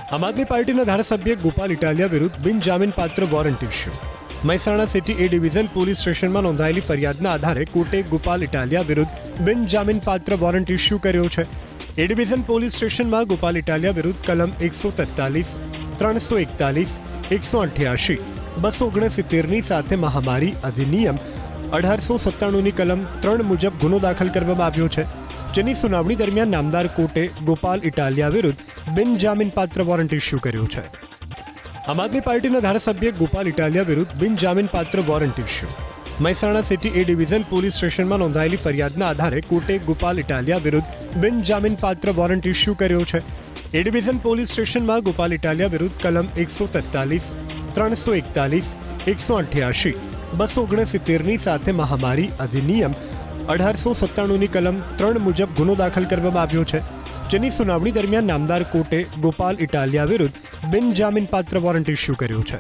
આમ આદમી પાર્ટીના ધારાસભ્ય ગોપાલ ઇટાલિયા વિરુદ્ધ બિનજામીનપાત્ર warrant issue. Mehsana city A division police સ્ટેશનમાં નોંધાયેલી ફરિયાદના આધારે કોર્ટે ગોપાલ ઇટાલિયા વિરુદ્ધ બિનજામીનપાત્ર વોરંટ ઇસ્યુ કર્યો છે. એ ડિવિઝન પોલીસ સ્ટેશનમાં ગોપાલ ઇટાલિયા વિરુદ્ધ કલમ 143, 341, 188, 269ની સાથે મહામારી અધિનિયમ 1897ની કલમ 3 મુજબ ગુનો દાખલ કરવામાં આવ્યો છે, જેની સુનાવણી દરમિયાન નામદાર કોર્ટે ગોપાલ ઇટાલિયા વિરુદ્ધ બિનજામીનપાત્ર વોરંટ ઇસ્યુ કર્યો છે. આમ આદમી પાર્ટીના ધારાસભ્ય ગોપાલ ઇટાલિયા વિરુદ્ધ બિનજામીનપાત્ર warrant issue. Mehsana city A division police સ્ટેશનમાં નોંધાયેલી ફરિયાદના આધારે કોર્ટે ગોપાલ ઇટાલિયા વિરુદ્ધ બિનજામીનપાત્ર વોરંટ ઇસ્યુ કર્યો છે. એ ડિવિઝન પોલીસ સ્ટેશનમાં ગોપાલ ઇટાલિયા વિરુદ્ધ કલમ 143, 341, 188, 269ની સાથે મહામારી અધિનિયમ 1897ની કલમ 3 મુજબ ગુનો દાખલ કરવામાં આવ્યો છે, જેની સુનાવણી દરમિયાન નામદાર કોર્ટે ગોપાલ ઇટાલિયા વિરુદ્ધ બિનજામીનપાત્ર વોરંટ ઇસ્યુ કર્યો છે.